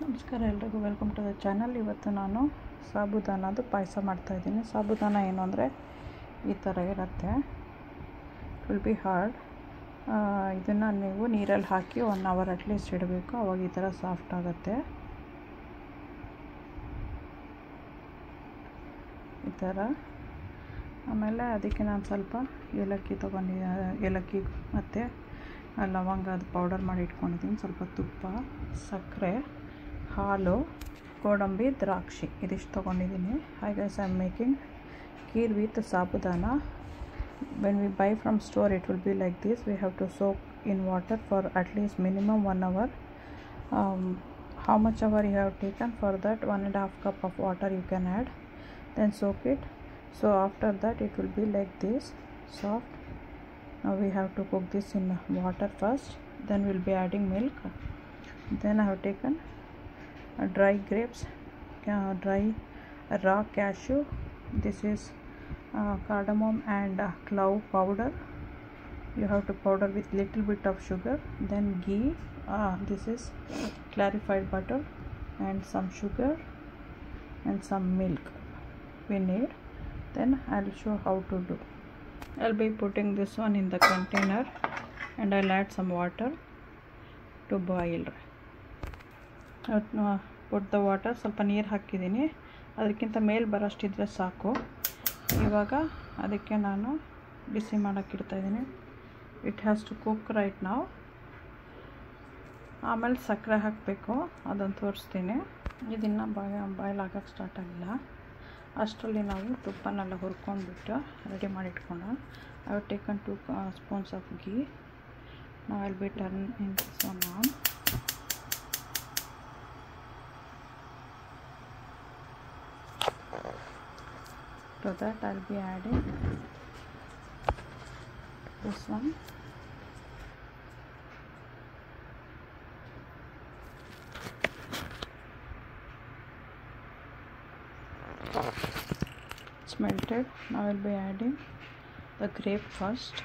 ನಮಸ್ಕಾರ ಎಲ್ರಿಗೂ, welcome to the channel. ಇವತ್ತು ನಾನು ಸಾಬುದಾನದು ಪಾಯಸ ಮಾಡ್ತಾಯಿದ್ದೀನಿ. ಸಾಬುದಾನ ಏನು ಅಂದರೆ ಈ ಥರ ಇರುತ್ತೆ, ಇಟ್ ವಿಲ್ ಬಿ ಹಾರ್ಡ್. ಇದನ್ನು ನೀವು ನೀರಲ್ಲಿ ಹಾಕಿ 1 ಅವರ್ ಅಟ್ಲೀಸ್ಟ್ ಇಡಬೇಕು, ಅವಾಗ ಈ ಥರ ಸಾಫ್ಟ್ ಆಗುತ್ತೆ. ಈ ಥರ. ಆಮೇಲೆ ಅದಕ್ಕೆ ನಾನು ಸ್ವಲ್ಪ ಏಲಕ್ಕಿ ಏಲಕ್ಕಿ ಮತ್ತು ಲವಂಗ ಅದು ಪೌಡರ್ ಮಾಡಿ ಇಟ್ಕೊಂಡಿದ್ದೀನಿ. ಸ್ವಲ್ಪ ತುಪ್ಪ, ಸಕ್ಕರೆ, ಹಾಲು, ಗೋಡಂಬಿ, ದ್ರಾಕ್ಷಿ ಇದಿಷ್ಟು ತೊಗೊಂಡಿದ್ದೀನಿ. Hi guys, I am making kheer with sabudana. When we buy from store it will be like this. We have to soak in water for at least minimum 1 hour. How much hour you have taken, for that 1.5 cup of water you can add, then soak it. So after that it will be like this, soft. Now we have to cook this in water first, then we'll be adding milk. Then I have taken dry grapes, dry raw cashew. This is cardamom and clove powder. You have to powder with little bit of sugar. Then ghee, this is clarified butter, and some sugar and some milk we need. Then I'll show how to do. I'll be putting this one in the container and I'll add some water to boil. Put the water, ಸ್ವಲ್ಪ ನೀರು ಹಾಕಿದ್ದೀನಿ, ಅದಕ್ಕಿಂತ ಮೇಲೆ ಬರೋಷ್ಟಿದ್ರೆ ಸಾಕು. ಇವಾಗ ಅದಕ್ಕೆ ನಾನು ಬಿಸಿ ಮಾಡೋಕ್ಕೆ ಇಡ್ತಾಯಿದ್ದೀನಿ. It has to cook right ನಾವು. ಆಮೇಲೆ ಸಕ್ಕರೆ ಹಾಕಬೇಕು, ಅದನ್ನು ತೋರಿಸ್ತೀನಿ. ಇದನ್ನು ಬಾಯ್ಲ್ ಆಗೋಕ್ಕೆ ಸ್ಟಾರ್ಟ್ ಆಗಿಲ್ಲ. ಅಷ್ಟರಲ್ಲಿ ನಾವು ತುಪ್ಪನೆಲ್ಲ ಹುರ್ಕೊಂಡ್ಬಿಟ್ಟು ರೆಡಿ ಮಾಡಿಟ್ಕೊಂಡು, I have taken 2 spoons of ghee. ನಾವು I'll be turn in this one on. To that I'll be adding this one, it's melted. Now I'll be adding the grape first.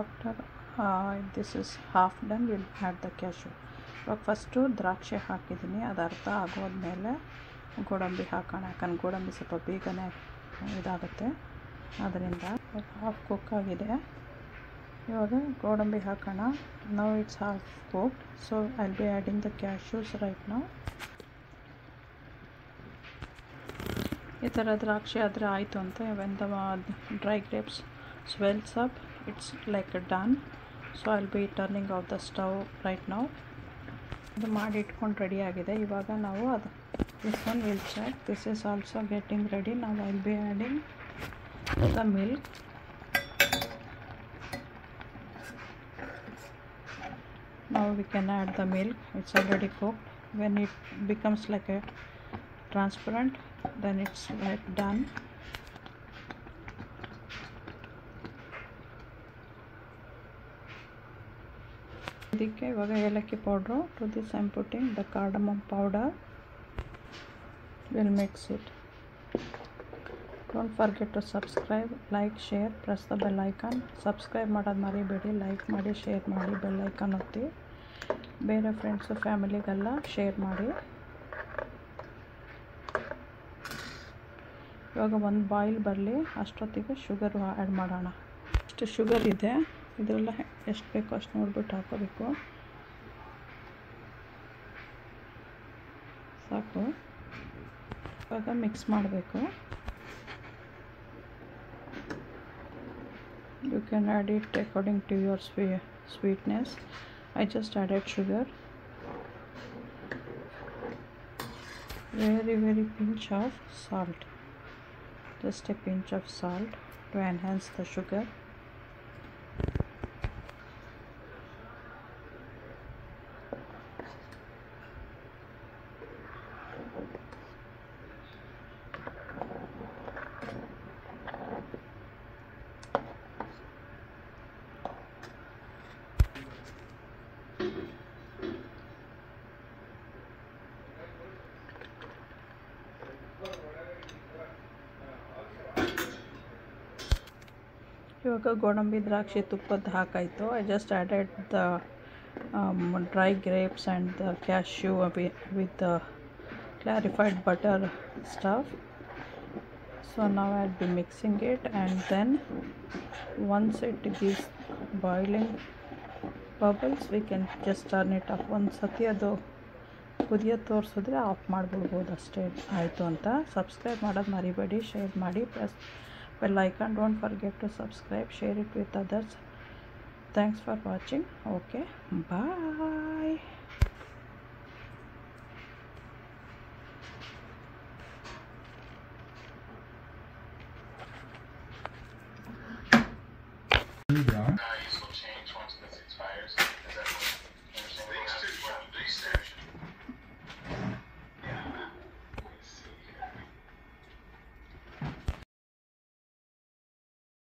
After this is half done, we'll add the cashew. ಇವಾಗ first ದ್ರಾಕ್ಷಿ ಹಾಕಿದ್ದೀನಿ, ಅದು ಅರ್ಧ ಆಗೋದ್ಮೇಲೆ ಗೋಡಂಬಿ ಹಾಕೋಣ. ಯಾಕಂದ್ರೆ ಗೋಡಂಬಿ ಸ್ವಲ್ಪ ಬೇಗನೆ ಇದಾಗುತ್ತೆ, ಅದರಿಂದ ಹಾಫ್ ಕುಕ್ ಆಗಿದೆ. ಇವಾಗ ಗೋಡಂಬಿ ಹಾಕೋಣ. Now it's half cooked, so I will be adding the cashews right now. ಈ ಥರ ದ್ರಾಕ್ಷಿ ಆದರೆ ಆಯಿತು ಅಂತ. When the dry grapes swells up, it's like done. So I will be turning off the stove right now. ಇದು ಮಾಡಿ ಇಟ್ಕೊಂಡು ready ಆಗಿದೆ. ಇವಾಗ ನಾವು ಅದು this one will check. This is also getting ready. Now I will be adding the milk. Now we can add the milk. It's already cooked. When it becomes like a transparent, then it's like done. ಇದಕ್ಕೆ ಇವಾಗ ಏಲಕ್ಕಿ powder. To this I am putting the cardamom powder. We'll mix it. Don't forget to subscribe, like, share, press the bell icon. Subscribe ಮಾಡೋದು ಮರಿಬೇಡಿ, like ಮಾಡಿ, share ಮಾಡಿ, bell icon ಒತ್ತಿ. ಬೇರೆ friends ಫ್ಯಾಮಿಲಿಗೆಲ್ಲ share ಮಾಡಿ. ಇವಾಗ ಒಂದು ಬಾಯ್ಲ್ ಬರಲಿ, ಅಷ್ಟೊತ್ತಿಗೆ ಶುಗರ್ ಆ್ಯಡ್ ಮಾಡೋಣ. ಇಷ್ಟು ಶುಗರ್ ಇದೆ, ಇದರೆಲ್ಲ ಎಷ್ಟು ಬೇಕೋ ಅಷ್ಟು ನೋಡ್ಬಿಟ್ಟು ಹಾಕೋಬೇಕು. ಸಾಕು. ಇವಾಗ ಮಿಕ್ಸ್ ಮಾಡಬೇಕು. You can add it according to your sweetness. I just added sugar. Very pinch of salt. Just a pinch of salt to enhance the sugar. ಇವಾಗ ಗೋಡಂಬಿ ದ್ರಾಕ್ಷಿ ತುಪ್ಪದ ಹಾಕಾಯಿತು. I just added the dry grapes and the cashew with the clarified butter stuff. So now I'll be mixing it, and then once it gives boiling bubbles we can just turn it off. ಒಂದು ಸತಿ ಅದು ಕುದಿಯೋದು ತೋರಿಸಿದ್ರೆ of ಮಾಡಿಬಿಡ್ಬೋದು ಅಷ್ಟೇ. ಆಯಿತು ಅಂತ subscribe ಮಾಡೋದು ಮರಿಬೇಡಿ, share ಮಾಡಿ, plus bell icon. Don't forget to subscribe, share it with others. Thanks for watching. Okay, bye.